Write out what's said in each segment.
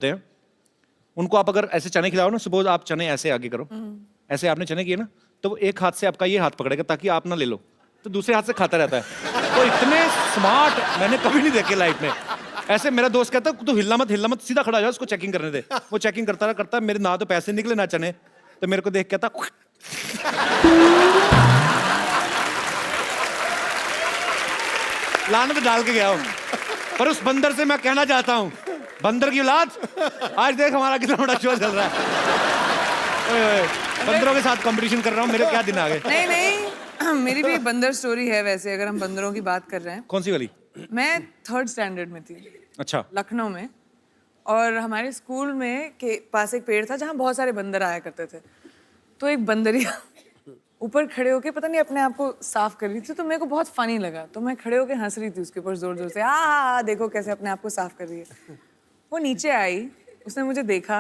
हैं उनको आप अगर ऐसे चने खिलाओ ना, सपोज आप चने ऐसे आगे करो, ऐसे आपने चने किए ना, तो वो एक हाथ से आपका ये हाथ पकड़ेगा ताकि आप ना ले लो, तो दूसरे हाथ से खाता रहता है। तो इतने स्मार्ट मैंने कभी नहीं देखे लाइफ में। ऐसे मेरा दोस्त कहता है तू हिलना मत, सीधा खड़ा हो जा, उसको चेकिंग करने दे। वो चेकिंग करता मेरे ना तो पैसे निकले ना चने, तो मेरे को देख कहता लानत डाल के गया हूं। पर उस बंदर से मैं कहना चाहता हूं, बंदर की औलाद, आज देख हमारा कितना बड़ा शो चल रहा है। ओए, बंदरों के साथ कंपटीशन कर रहा हूं, मेरे क्या दिन आ गए। नहीं मेरी भी एक बंदर स्टोरी है। वैसे अगर हम बंदरों की बात कर रहे हैं, कौन सी वाली? मैं 3rd स्टैंडर्ड में थी। अच्छा। लखनऊ में। और हमारे स्कूल में के पास एक पेड़ था जहाँ बहुत सारे बंदर आया करते थे। तो एक बंदरिया ऊपर खड़े होके पता नहीं अपने आप को साफ कर रही थी, तो मेरे को बहुत फनी लगा, तो मैं खड़े होके हंस रही थी उसके ऊपर जोर जोर से, देखो कैसे अपने आप को साफ कर रही है। वो नीचे आई, उसने मुझे देखा,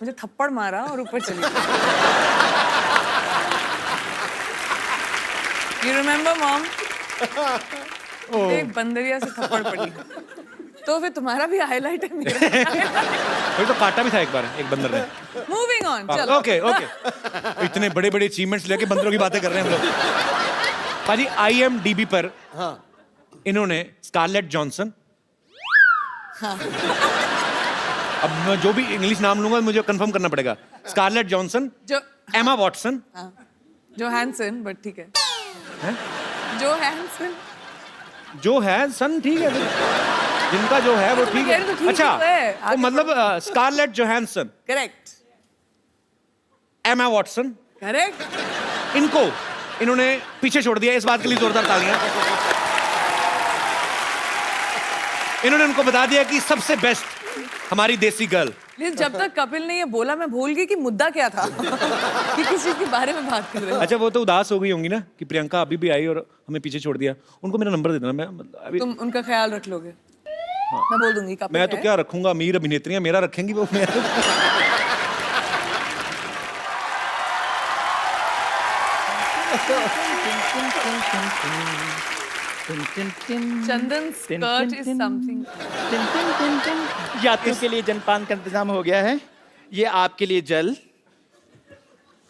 मुझे थप्पड़ मारा और ऊपर चली गई। You remember, mom? एक बंदरिया से थप्पड़ पड़ी। तो फिर तुम्हारा भी हाईलाइट है मेरा। वही तो काटा भी था एक बार एक बंदर ने। Moving on, चलो। ओके। इतने बड़े बड़े अचीवमेंट्स लेके बंदरों की बातें कर रहे हैं हम लोग। पाजी IMDb पर इन्होंने स्कारलेट जॉनसन, अब मैं जो भी इंग्लिश नाम लूंगा मुझे कंफर्म करना पड़ेगा। Scarlett Johnson, Emma Watson, Johansson, but ठीक है। जो है सन, ठीक है, जिनका जो है वो ठीक है। अच्छा, वो मतलब Scarlett Johansson, correct, Emma Watson, correct, इन्होंने पीछे छोड़ दिया। इस बात के लिए जोरदार तालियां। इन्होंने उनको बता दिया कि सबसे बेस्ट हमारी देसी गर्ल। लेकिन जब तक कपिल ने ये बोला मैं भूल गई कि मुद्दा क्या था। कि किस चीज के बारे में बात कर रहे हैं। अच्छा, वो तो उदास हो गई होंगी ना कि प्रियंका अभी भी आई और हमें पीछे छोड़ दिया। उनको मेरा नंबर दे देना, मैं अभी तुम उनका ख्याल रख लोगे। मैं बोल दूंगी कपिल मैं तो क्या रखूंगा, अमीर अभिनेत्रियां मेरा रखेंगी वो। मैं चंदन स्कर्ट इज समथिंग। यात्रियों के लिए जलपान का इंतजाम हो गया है। ये आपके लिए जल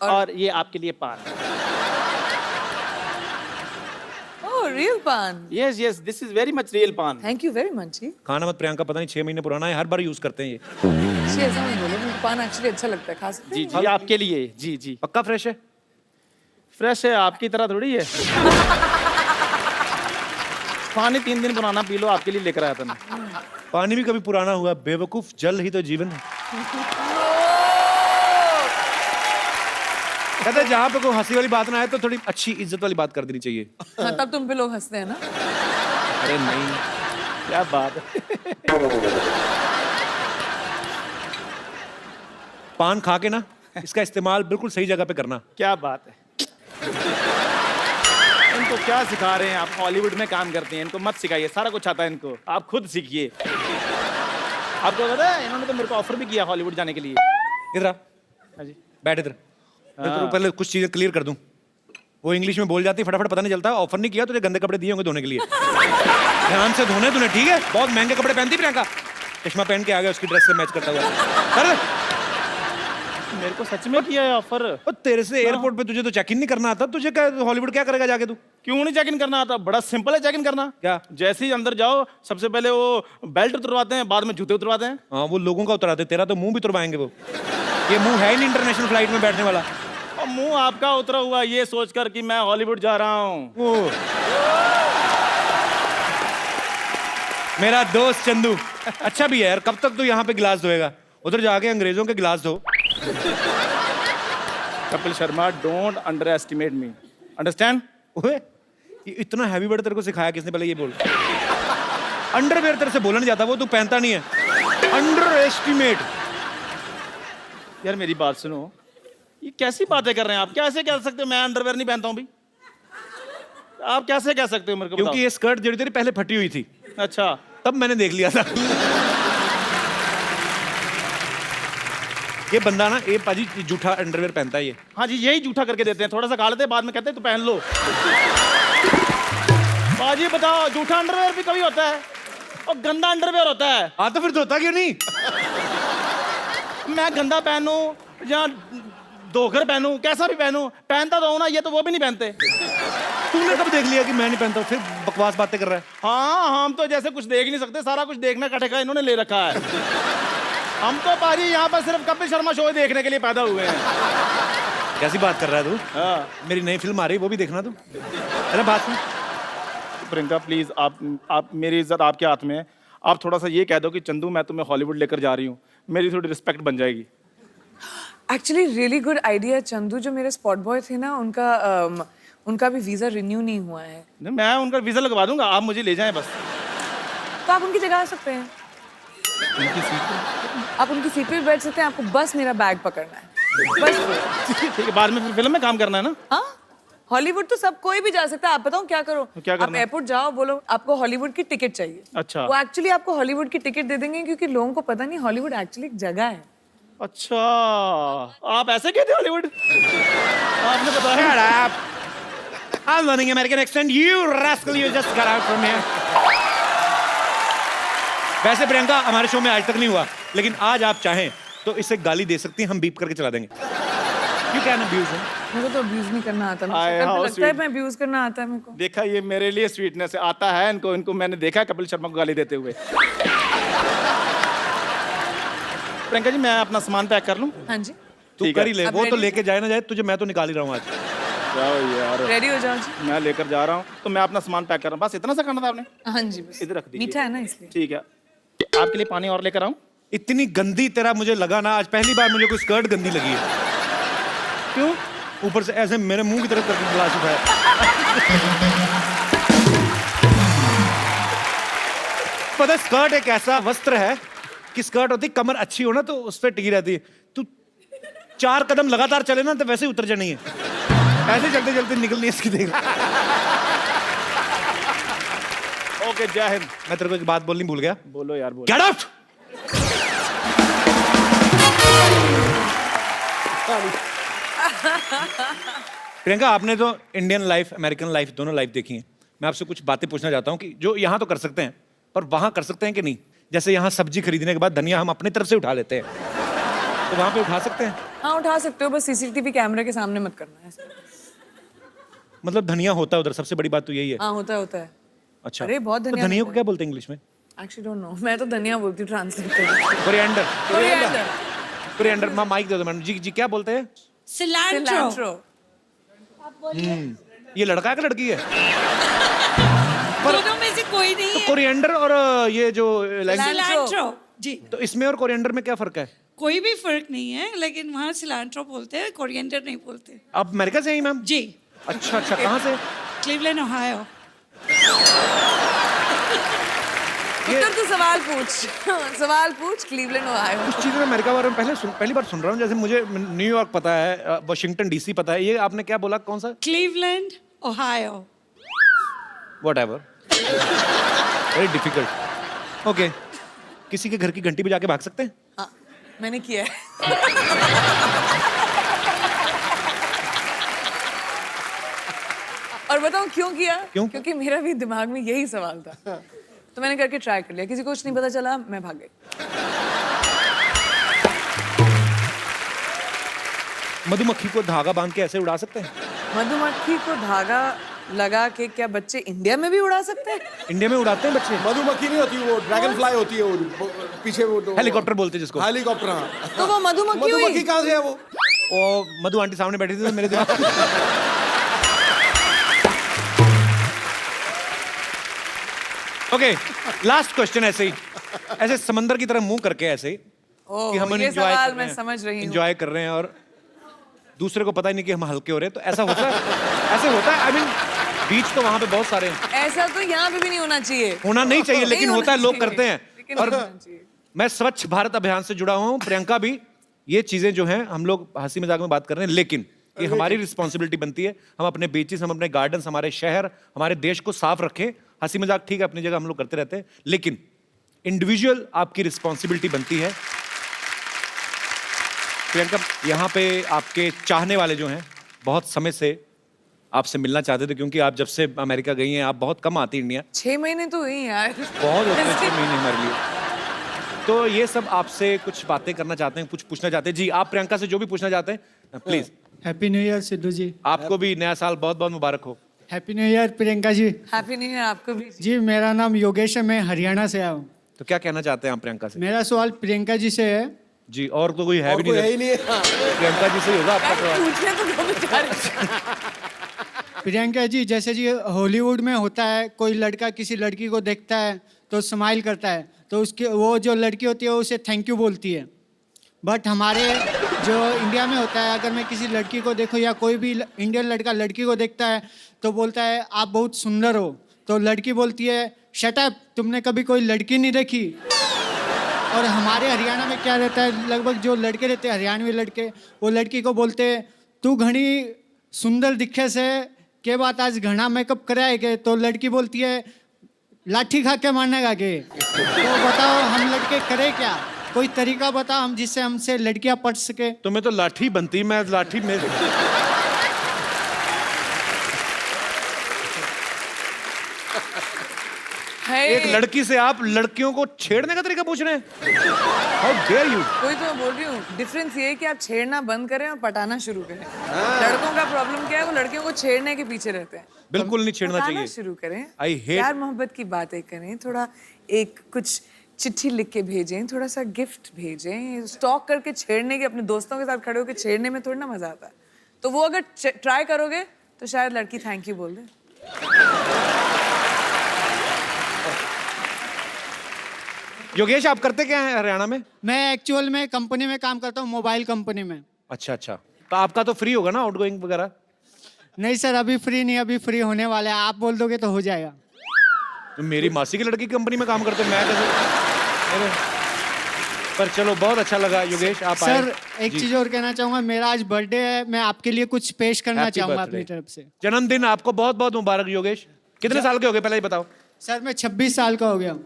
और ये आपके लिए पान। ओह, रियल पान। Yes yes, this is very much real पान। थैंक यू वेरी मच जी। खाना मत प्रियंका, पता नहीं 6 महीने पुराना है, हर बार यूज करते हैं ये। जी ऐसा नहीं बोलो, मुझे पान एक्चुअली अच्छा लगता है, खा सकते जी हैं? जी, आपके लिए। जी जी, पक्का फ्रेश है? फ्रेश है, आपकी तरह थोड़ी है। पानी 3 दिन पुराना पी लो, आपके लिए लेकर आया था मैं। पानी भी कभी पुराना हुआ बेवकूफ, जल ही तो जीवन है। कहते हैं जहाँ पे कोई हंसी वाली बात ना आए तो थोड़ी अच्छी इज्जत वाली बात कर देनी चाहिए। हाँ, तब तुम पे लोग हंसते हैं ना। अरे नहीं, क्या बात है। पान खा के ना इसका इस्तेमाल बिल्कुल सही जगह पे करना। क्या बात है। इनको क्या सिखा रहे हैं आप? हॉलीवुड में काम करते हैं, इनको मत सिखाइए, सारा कुछ आता है इनको, आप खुद सीखिए। आपको पता है इन्होंने तो मेरे को ऑफर भी किया हॉलीवुड जाने के लिए। इधर आ, हाँ जी। बैठ इधर। मैं तो पहले कुछ चीजें क्लियर कर दूं। वो इंग्लिश में बोल जाती, फटाफट पता नहीं चलता। ऑफर नहीं किया, तुझे गंदे कपड़े दिए होंगे धोने के लिए। ध्यान से धोने तूने, ठीक है? बहुत महंगे कपड़े पहनती प्रियंका। चश्मा पहन के आ गया उसकी ड्रेस से मैच करता हुआ। अरे मेरे को सच में किया है ऑफर। तेरे से एयरपोर्ट पे तुझे तो चेक इन नहीं करना आता, तुझे क्या हॉलीवुड क्या करेगा जाके तू? क्यों नहीं चेक इन करना आता? बड़ा सिंपल है चेक इन करना। क्या? जैसे ही अंदर जाओ, सबसे पहले वो बेल्ट उतरवाते हैं, बाद में जूते उतरवाते हैं। हाँ, वो लोगों का उतराते, तेरा तो मुंह भी उतरवाएंगे वो। ये मुंह है ही नहीं इंटरनेशनल फ्लाइट में बैठने वाला। और मुंह आपका उतरा हुआ ये सोचकर कि मैं हॉलीवुड जा रहा हूँ। मेरा दोस्त चंदू अच्छा भी है यार। कब तक तू यहाँ पे गिलास धोएगा? उधर जाके अंग्रेजों के गिलास धो। Kapil Sharma, don't under estimate me, understand? ओए, ये इतना हैवी वर्ड तेरे को सिखाया किसने? पहले ये बोल। अंडरवेयर तेरे से बोला नहीं जाता, वो तू पहनता नहीं है। Under estimate. यार मेरी बात सुनो, ये कैसी बातें कर रहे हैं आप? कैसे कह सकते हो मैं अंडरवेयर नहीं पहनता हूँ भी? आप कैसे कह सकते हो मेरे को? क्योंकि ये स्कर्ट जो तेरी पहले फटी हुई थी। अच्छा, तब मैंने देख लिया था। ये बंदा ना, ये पाजी जूठा अंडरवेयर पहनता है ये। हाँ जी, यही जूठा करके देते हैं, थोड़ा सा खा लेते हैं, बाद में कहते हैं तो पहन लो। बाजी बताओ, जूठा अंडरवेयर भी कभी होता है और गंदा अंडरवेयर होता है। हाँ तो फिर धोता क्यों नहीं? मैं गंदा पहनूं या धोकर पहनूं, कैसा भी पहनूं, पहनता तो हूं ना, ये तो वो भी नहीं पहनते। तुमने कब देख लिया कि मैं नहीं पहनता हूँ? फिर बकवास बातें कर रहा है। हाँ, हम तो जैसे कुछ देख नहीं सकते, सारा कुछ देखने का ठेका इन्होंने ले रखा है। हम तो पाजी यहाँ पर सिर्फ कपिल शर्मा शो देखने के लिए पैदा हुए हैं। कैसी बात कर रहा है तू? हाँ। मेरी नई फिल्म आ रही है, वो भी देखना तू। अरे बात सुन। प्रियंका प्लीज, आप मेरी इज्जत आपके हाथ में है। आप थोड़ा सा ये कह दो कि चंदू मैं तुम्हें हॉलीवुड लेकर जा रही हूँ, मेरी थोड़ी रिस्पेक्ट बन जाएगी। Actually really good idea Chandu. जो मेरे स्पॉट बॉय थे ना, उनका भी वीजा रिन्यू नहीं हुआ है, मैं उनका वीजा लगवा दूंगा, आप मुझे ले जाएं बस। तो आप उनकी जगह आ सकते हैं। उनकी सीट आप उनकी सीट पे बैठ सकते हैं, आपको बस मेरा बैग पकड़ना है, बस। ठीक है, बाद में फिर फिल्म में काम करना है ना। हाँ, हॉलीवुड तो सब कोई भी जा सकता है। आप बताओ क्या करो, क्या आप करना? एयरपोर्ट जाओ, बोलो आपको हॉलीवुड की टिकट चाहिए। अच्छा। वो एक्चुअली आपको हॉलीवुड की टिकट दे देंगे, क्योंकि लोगों को पता नहीं हॉलीवुड एक्चुअली एक जगह है। अच्छा, आप ऐसे कहते हॉलीवुड? आपने बताया। Shut up. I'm learning American accent. You rascal, you just got out from here. वैसे प्रियंका हमारे शो में आज तक नहीं हुआ, लेकिन आज आप चाहें तो इसे गाली दे सकती हैं, हम बीप करके चला देंगे। You can abuse him. मेरे को तो अब्यूज नहीं करना आता। आए, मुझे how लगता है sweet. मैं अब्यूज करना आता है मेरे को। देखा, ये मेरे लिए स्वीटनेस आता है। इनको मैंने देखा है कपिल शर्मा को गाली देते हुए। प्रियंका जी, मैं अपना सामान पैक कर लूं? हाँ जी, तू ठीक कर है। ही ले, अब वो तो ready? लेके जाए ना जाए, तुझे मैं तो निकाल ही रहा हूँ आज। जाओ यार, रेडी हो जाओ जी। मैं लेकर जा रहा हूँ, तो मैं अपना सामान पैक कर रहा हूँ। बस इतना सा करना था आपने? हाँ जी, बस इधर रख दीजिए। मीठा है ना इसलिए। ठीक है, आपके लिए पानी और लेकर आऊं? इतनी गंदी तेरा मुझे लगा ना, आज पहली बार मुझे कोई स्कर्ट गंदी लगी है। क्यों? ऊपर से ऐसे मेरे मुंह की तरफ करके गिलास उठाया। पता है, स्कर्ट एक ऐसा वस्त्र है कि स्कर्ट होती, कमर अच्छी हो ना तो उस पर टिकी रहती है। तू 4 कदम लगातार चले ना तो वैसे ही उतर जानी है। ऐसे चलते चलते निकलनी है इसकी, देख। ओके, जय हिंद। मैं तेरे को एक बात बोलनी भूल गया। बोलो यार, बोलो। Get out. प्रियंका, आपने तो इंडियन लाइफ, अमेरिकन लाइफ, दोनों लाइफ देखी है। मैं आपसे कुछ बातें पूछना चाहता हूँ कि जो यहाँ तो कर सकते हैं, पर वहाँ कर सकते हैं कि नहीं? जैसे यहाँ सब्जी खरीदने के बाद धनिया हम अपनी तरफ से उठा लेते हैं, तो वहाँ पे उठा सकते हैं? हाँ, उठा सकते हो, बस सीसीटीवी कैमरे के सामने मत करना है। मतलब धनिया होता है उधर, सबसे बड़ी बात तो यही है। हाँ, होता है, होता है। अच्छा, अरे, बहुत तो धनिया धनिया को होता क्या बोलते हैं इंग्लिश में? एक्चुअली डोंट नो, मैं तो धनिया बोलती हूँ ट्रांसलेट करके। कोरिएंडर। कोरिएंडर। कोरिएंडर। माइक दे दो मैडम जी। जी क्या बोलते हैं? सिलैंट्रो। ये लड़का है कि लड़की है? दोनों में से कोई नहीं है। कोरिएंडर और ये जो सिलैंट्रो जी, तो इसमें और कोरिएंडर में क्या फर्क है? कोई भी फर्क नहीं है, लेकिन वहाँ सिलैंट्रो बोलते हैं, कोरिएंडर नहीं बोलते। आप अमेरिका से हैं मैम? जी, अच्छा अच्छा, कहाँ से? Cleveland, Ohio. उत्तर तू सवाल पूछ। सवाल पूछ, क्लीवलैंड ओहायो। कुछ चीज़ें अमेरिका बारे में पहली बार सुन रहा हूँ। जैसे मुझे न्यूयॉर्क पता है, वाशिंगटन डीसी पता है, ये आपने क्या बोला, कौन सा? Cleveland, Ohio. Whatever, very difficult. Okay, किसी के घर की घंटी बजा के भाग सकते हैं? हाँ, मैंने किया है। और बताऊं क्यों किया? क्यों? क्योंकि मेरा भी दिमाग में यही सवाल था, तो मैंने करके ट्राई कर लिया। किसी को कुछ नहीं पता चला, मैं भाग गई। मधुमक्खी को धागा बांध के ऐसे उड़ा सकते हैं? मधुमक्खी को धागा लगा के क्या बच्चे इंडिया में भी उड़ा सकते हैं? इंडिया में उड़ाते हैं बच्चे? मधुमक्खी नहीं होती, वो ड्रैगन फ्लाई होती है, वो पीछे वो तो हेलीकॉप्टर बोलते हैं जिसको। हेलीकॉप्टर। हाँ, तो वो मधुमक्खी हुई। मधुमक्खी कहाँ से है वो? ओ, मधु आंटी सामने बैठी थी तो मेरे दिमाग में ओके, लास्ट क्वेश्चन ऐसे ही, ऐसे समंदर की तरह मुंह करके ऐसे ही ओह, कि हम ये सवाल मैं समझ रही हूँ। एंजॉय कर रहे हैं और दूसरे को पता ही नहीं कि हम हल्के हो रहे हैं, तो ऐसा होता है? ऐसे होता है? आई मीन, बीच तो वहां पे बहुत सारे हैं। ऐसा तो यहाँ पे भी नहीं होना चाहिए। होना नहीं चाहिए, लेकिन नहीं होता है, होना लोग चाहिए, करते हैं। लेकिन और होना चाहिए। मैं स्वच्छ भारत अभियान से जुड़ा हुआ हूँ, प्रियंका भी। ये चीजें जो हैं हम लोग हंसी मजाक में बात कर रहे हैं, लेकिन ये हमारी रिस्पॉन्सिबिलिटी बनती है। हम अपने बीचेस, हम अपने गार्डन्स, हमारे शहर, हमारे देश को साफ रखें। हंसी मजाक ठीक है, अपनी जगह हम लोग करते रहते हैं, लेकिन इंडिविजुअल आपकी रिस्पॉन्सिबिलिटी बनती है। प्रियंका, यहाँ पे आपके चाहने वाले जो हैं बहुत समय से आपसे मिलना चाहते थे, क्योंकि आप जब से अमेरिका गई हैं आप बहुत कम आती इंडिया। 6 महीने तो हुई यार। बहुत होते हैं 6 महीने हमारे लिए। तो ये सब आपसे कुछ बातें करना चाहते हैं, कुछ पूछना चाहते हैं। जी, आप प्रियंका से जो भी पूछना चाहते हैं please. Happy new year Sidhu ji. आपको भी नया साल बहुत बहुत मुबारक हो। Happy new year Priyanka ji. Happy new year आपको भी। जी मेरा नाम योगेश है, मैं हरियाणा से आया हूँ। तो क्या कहना चाहते हैं आप प्रियंका से? मेरा सवाल प्रियंका जी से है। जी, और तो कोई है और भी कोई है नहीं। ही नहीं है। हाँ। प्रियंका जी से ही होगा आपका सवाल। पूछने तो दो बेचारे। प्रियंका जी, जैसे जी हॉलीवुड में होता है, कोई लड़का किसी लड़की को देखता है तो स्माइल करता है, तो उसकी वो जो लड़की होती है उसे थैंक यू बोलती है। बट हमारे जो इंडिया में होता है, अगर मैं किसी लड़की को देखूं या कोई भी इंडियन लड़का लड़की को देखता है तो बोलता है आप बहुत सुंदर हो, तो लड़की बोलती है शट अप, तुमने कभी कोई लड़की नहीं देखी। और हमारे हरियाणा में क्या रहता है, लगभग जो लड़के रहते हैं हरियाणवी लड़के, वो लड़की को बोलते हैं तू घनी सुंदर दिखे से के बात आज घना मेकअप कराएगे, तो लड़की बोलती है लाठी खा के मारने का के। तो बताओ हम लड़के करें क्या, कोई तरीका बताओ हम जिससे हमसे लड़कियां पट सके। तो मैं तो लाठी बनती, मैं लाठी में एक लड़की से आप लड़कियों को छेड़ने का तरीका पूछ रहे हैं? How dare you. कोई तो मैं बोल रही हूँ, डिफरेंस ये है कि आप छेड़ना बंद करें और पटाना शुरू करें। लड़कों का प्रॉब्लम क्या है, वो लड़कियों को छेड़ने के पीछे रहते हैं। बिल्कुल नहीं छेड़ना पटाना चाहिए। शुरू करें, I hate- प्यार मोहब्बत की बातें करें, थोड़ा एक कुछ चिट्ठी लिख के भेजें, थोड़ा सा गिफ्ट भेजें। स्टॉक करके छेड़ने के, अपने दोस्तों के साथ खड़े होकर छेड़ने में थोड़ा ना मजा आता है। तो वो अगर ट्राई करोगे तो शायद लड़की थैंक यू बोल दे। योगेश, आप करते क्या हैं हरियाणा में? मैं एक्चुअल में कंपनी में काम करता हूँ, मोबाइल कंपनी में। अच्छा अच्छा, तो आपका तो फ्री होगा ना आउटगोइंग वगैरह? नहीं सर, अभी फ्री नहीं, अभी फ्री होने वाला है, आप बोल दोगे तो हो जाएगा। तो मेरी मासी की लड़की की कंपनी में काम करते हैं, मैं कैसे? पर चलो, बहुत अच्छा लगा योगेश आप आए। सर एक चीज और कहना चाहूंगा, मेरा आज बर्थडे है, मैं आपके लिए कुछ पेश करना Happy चाहूंगा birthday। अपनी तरफ से। जन्मदिन आपको बहुत बहुत मुबारक योगेश। कितने साल के हो गए पहले ही बताओ? सर मैं 26 साल का हो गया हूँ।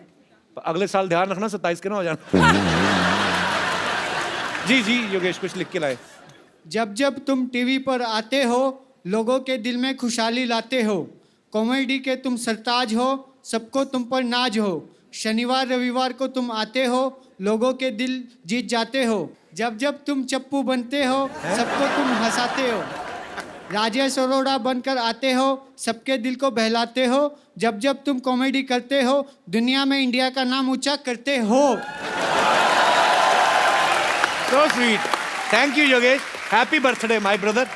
अगले साल ध्यान रखना 27 के ना हो जाना। जी जी योगेश, कुछ लिख के लाए। जब जब तुम टीवी पर आते हो, लोगों के दिल में खुशहाली लाते हो। कॉमेडी के तुम सरताज हो, सबको तुम पर नाज हो। शनिवार रविवार को तुम आते हो, लोगों के दिल जीत जाते हो। जब जब तुम चप्पू बनते हो, सबको तुम हंसाते हो। राजेश अरोड़ा बनकर आते हो, सबके दिल को बहलाते हो। जब जब तुम कॉमेडी करते हो, दुनिया में इंडिया का नाम ऊंचा करते हो। So sweet, thank you Yogesh. Happy birthday my brother.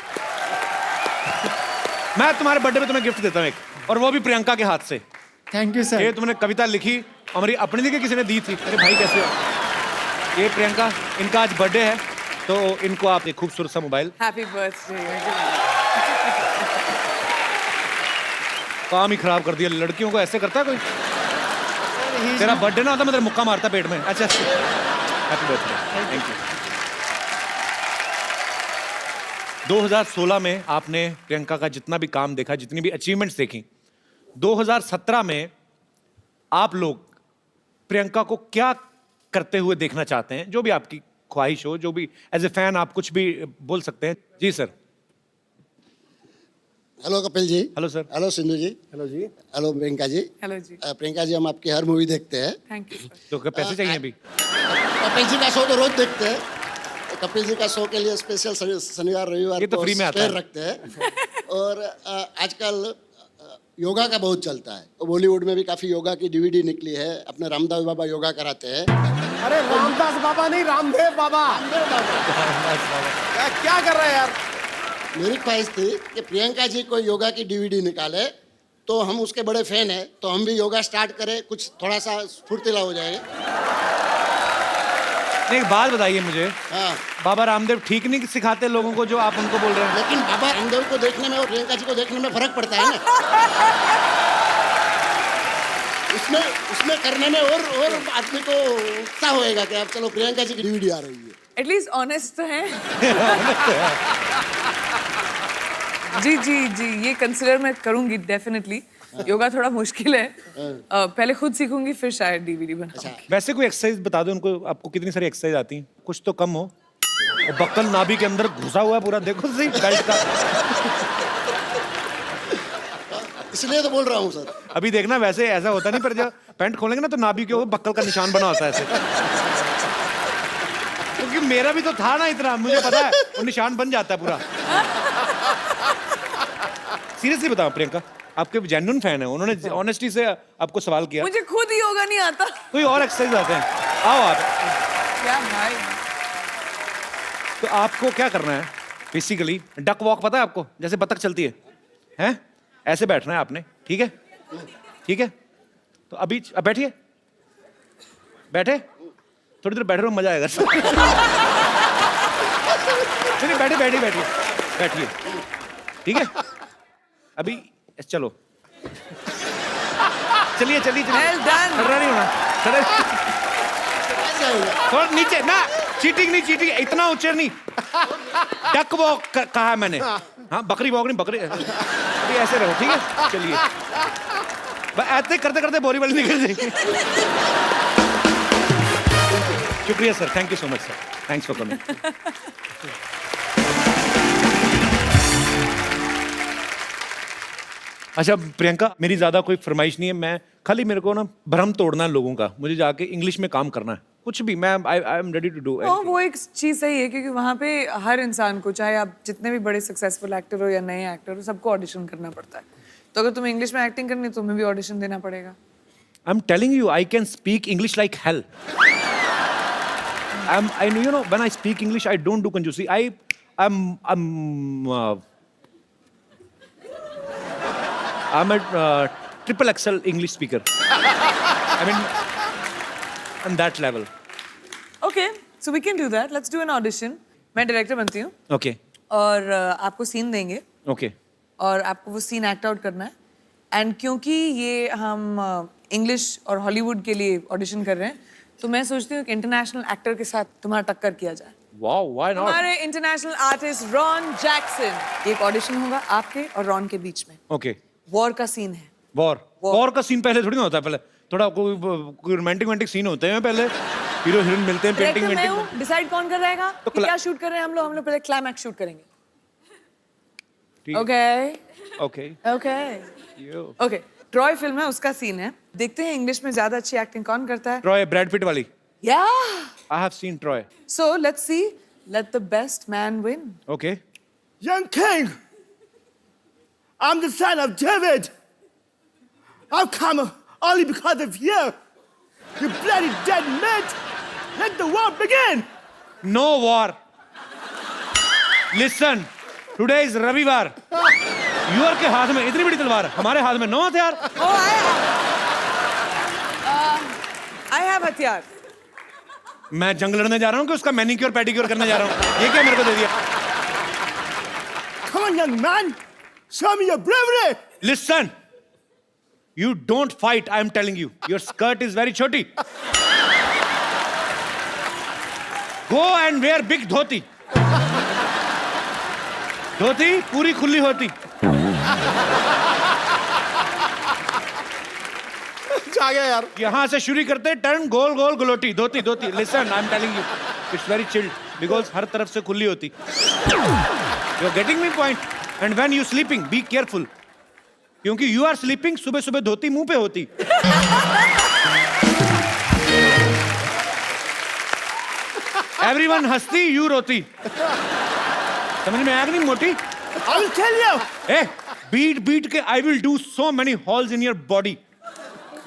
मैं तुम्हारे बर्थडे पे तुम्हें गिफ्ट देता हूँ एक, और वो भी प्रियंका के हाथ से। थैंक यू ये सर। तुमने कविता लिखी, हमारी अपनी लिखी, किसी ने दी थी। अरे भाई कैसे हो? ये प्रियंका, इनका आज बर्थडे है, तो इनको आप एक खूबसूरत सा मोबाइल। Happy birthday. काम ही खराब कर दिया, लड़कियों को ऐसे करता है कोई? तेरा बर्थडे ना होता मैं तेरा मुक्का मारता पेट में। अच्छा, हैप्पी बर्थडे, थैंक यू। 2016 में आपने प्रियंका का जितना भी काम देखा, जितनी भी अचीवमेंट्स देखी, 2017 में आप लोग प्रियंका को क्या करते हुए देखना चाहते हैं? जो भी आपकी ख्वाहिश हो, जो भी एज ए फैन आप कुछ भी बोल सकते हैं। जी sir. Hello Kapil ji. Hello sir. Hello Sindhu ji. Hello जी। हेलो प्रियंका जी। हेलो जी। प्रियंका जी, हम आपकी हर मूवी देखते हैं। Thank you sir. तो क्या पैसे चाहिए अभी? कपिल जी का शो तो रोज देखते हैं। कपिल जी का शो के लिए स्पेशल शनिवार रविवार ये तो को फ्री में आता स्पेयर है। रखते हैं। और आजकल योगा का बहुत चलता है। बॉलीवुड में भी काफी योगा की डीवीडी निकली है। अपने रामदास बाबा योगा कराते हैं। अरे रामदास बाबा नहीं, रामदेव बाबा। क्या कर रहा है यार? मेरी ख्वाहिश थी कि प्रियंका जी कोई योगा की डीवीडी निकाले, तो हम उसके बड़े फैन हैं, तो हम भी योगा स्टार्ट करें, कुछ थोड़ा सा फुर्तीला हो जाए। एक बात बताइए मुझे, हाँ, बाबा रामदेव ठीक नहीं सिखाते लोगों को जो आप उनको बोल रहे हैं? लेकिन बाबा रामदेव को देखने में और प्रियंका जी को देखने में फर्क पड़ता है ना। उसमें करने में और आदमी को उत्साह होएगा कि अब चलो प्रियंका जी की डीवीडी आ रही है। एटलीस्ट ऑनेस्ट तो है। जी जी जी, ये कंसिडर मैं करूंगी डेफिनेटली। योगा थोड़ा मुश्किल है, पहले खुद सीखूंगी फिर शायद डीवीडी बनाऊंगी। वैसे कोई एक्सरसाइज बता दो उनको, आपको कितनी सारी एक्सरसाइज आती हैं? कुछ तो कम हो। और बक्कल नाभि के अंदर घुसा हुआ है पूरा, देखो सही बेल्ट का। इसलिए तो बोल रहा हूँ सर। अभी देखना, वैसे ऐसा होता नहीं, पर जब पैंट खोलेंगे ना तो नाभि के ऊपर बक्कल का निशान बना होता है ऐसे। क्योंकि मेरा भी तो था ना इतना, मुझे पता है वो निशान बन जाता है पूरा। सीरियसली बताओ प्रियंका, आपके जेन्युइन फैन है, उन्होंने ऑनेस्टी से आपको सवाल किया। मुझे खुद योगा नहीं आता। कोई और एक्सरसाइज आते हैं, आओ आप। क्या भाई, तो आपको क्या करना है बेसिकली, डक वॉक पता है आपको, जैसे बतख चलती है, हैं? ऐसे बैठना है आपने, ठीक है? ठीक है, तो अभी अब बैठिए, बैठे, थोड़ी देर बैठे रहो, मजा आएगा। नहीं बैठे बैठिए बैठिए बैठिए, ठीक है? अभी चलो, चलिए चलिए चलिए। Well done. खड़ा नहीं होना, खड़े ऐसे होगा। थोड़ा नीचे ना, चीटिंग नहीं, चीटिंग इतना ऊंचे नहीं। डक वॉक कहा है मैंने, हाँ बकरी वॉक नहीं, बकरी। अभी ऐसे रहो, ठीक है? चलिए, ऐसे करते करते बोरी वाली निकल जाएगी। शुक्रिया sir, thank you so much sir, thanks for coming. अच्छा प्रियंका, मेरी ज्यादा कोई फरमाइश नहीं है, मैं खाली मेरे को ना भ्रम तोड़ना है लोगों का, मुझे जाके इंग्लिश में काम करना है, कुछ भी, मैं I am ready to do. वो एक चीज सही है, क्योंकि वहाँ पे हर इंसान को, चाहे आप जितने भी बड़े सक्सेसफुल एक्टर हो या नए एक्टर हो, सबको ऑडिशन करना पड़ता है। तो अगर तुम्हें इंग्लिश में एक्टिंग करनी है, तुम्हें भी ऑडिशन देना पड़ेगा। आई am telling you, I can speak English like hell. I know, you know, when I speak English, I don't do conjusi. I'm a triple XL English speaker. I mean, on that level. Okay, so we can do that. Let's do an audition. मैं director बनती हूँ Okay, और आपको scene देंगे okay. और आपको वो scene act out करना है। एंड क्योंकि ये हम इंग्लिश और हॉलीवुड के लिए ऑडिशन कर रहे हैं, तो मैं सोचती हूँ कि इंटरनेशनल एक्टर के साथ तुम्हारा टक्कर किया जाए। Wow, why not? हमारे इंटरनेशनल आर्टिस्ट रॉन जैक्सन। एक ऑडिशन होगा आपके और रॉन के बीच में। Okay. वॉर का सीन है। वॉर का सीन पहले थोड़ी ना होता है, पहले थोड़ा कोई रोमांटिक सीन होते हैं, पहले हीरो हीरोइन मिलते हैं, पेंटिंग डायरेक्टर मैं वेंटिंग। हूँ, डिसाइड कौन कर रहेगा तो कि क्या शूट कर रहे हैं हम लोग पहले क्लाइमैक्स शूट करेंगे। ठीक। Okay Okay. Okay Yo. Okay, Troy film है, उसका सीन है। देखते हैं इंग्लिश में ज्यादा अच्छी एक्टिंग कौन करता है। Troy, Brad Pitt वाली। या I have seen Troy. So let's see, let the best man win. Okay. Young king, I'm the son of David. I've come only because of you. You bloody dead meat. Let the war begin. No war. Listen, today is रविवार। Your के हाथ में इतनी बड़ी तलवार, हमारे हाथ में 9 हथियार। आई हैव हथियार। मैं जंग लड़ने जा रहा हूँ कि उसका मैनिक्योर पेडिक्योर करने जा रहा हूँ? ये क्या मेरे को दे दिया? Come on, young man. Show me your bravery. Listen, you don't fight. I am telling you. Your skirt is very choti. Go and wear big dhoti. धोती पूरी खुली होती। जा गया यार। यहाँ से शुरू करते टर्न गोल गोल गलोटी, धोती धोती। Listen, I am telling you, it's very chilled because हर तरफ से खुली होती। You are getting me point? And when you sleeping be careful, क्योंकि यू आर स्लीपिंग, सुबह सुबह धोती मुंह पे होती। एवरीवन हंसती, यू रोती। समझ में आया कि नहीं मोटी? I will tell you. ए, बीट बीट के I will do so many holes in your body,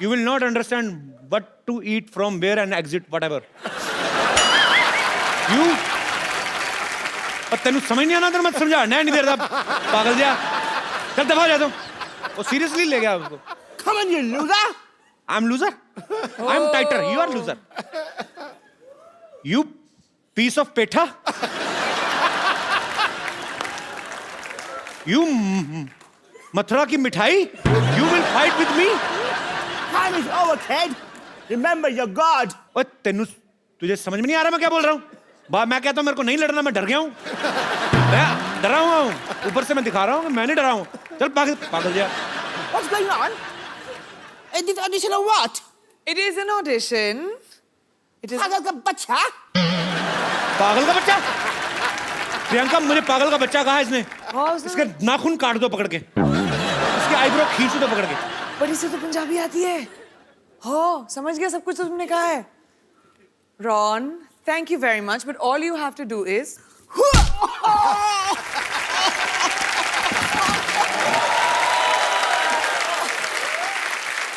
you will not understand what to eat from where and exit whatever. You और तेनू समझ नहीं आना तो मत समझा, नहीं देर पागल जा, चल दफा जा। तुम वो सीरियसली ले गया उसको। Come on, you loser. I am loser, I am tighter, you are loser. You piece of petha, you Mathura की मिठाई, you will fight with me. Time is over, kid. Remember your God. ओए तेनू, तुझे समझ में नहीं आ रहा मैं क्या बोल रहा हूँ? मैं कहता हूँ मेरे को नहीं लड़ना, मैं डर गया हूँ, मैं डरा हुआ हूँ, ऊपर से मैं दिखा रहा हूँ कि मैं नहीं डरा हूँ। चल पागल पागल जा। What's going on? Is this audition or what? It is an audition. It is. पागल का बच्चा? पागल का बच्चा? प्रियंका, मुझे पागल का बच्चा कहा इसने। हाँ, उसने- इसके नाखून काट दो पकड़ के, इसके आईब्रो खींच दो पकड़ के। पर इसे तो पंजाबी आती है। हो, समझ गया सब कुछ तो तुमने कहा है। Ron, Thank you very much, but all you have to do is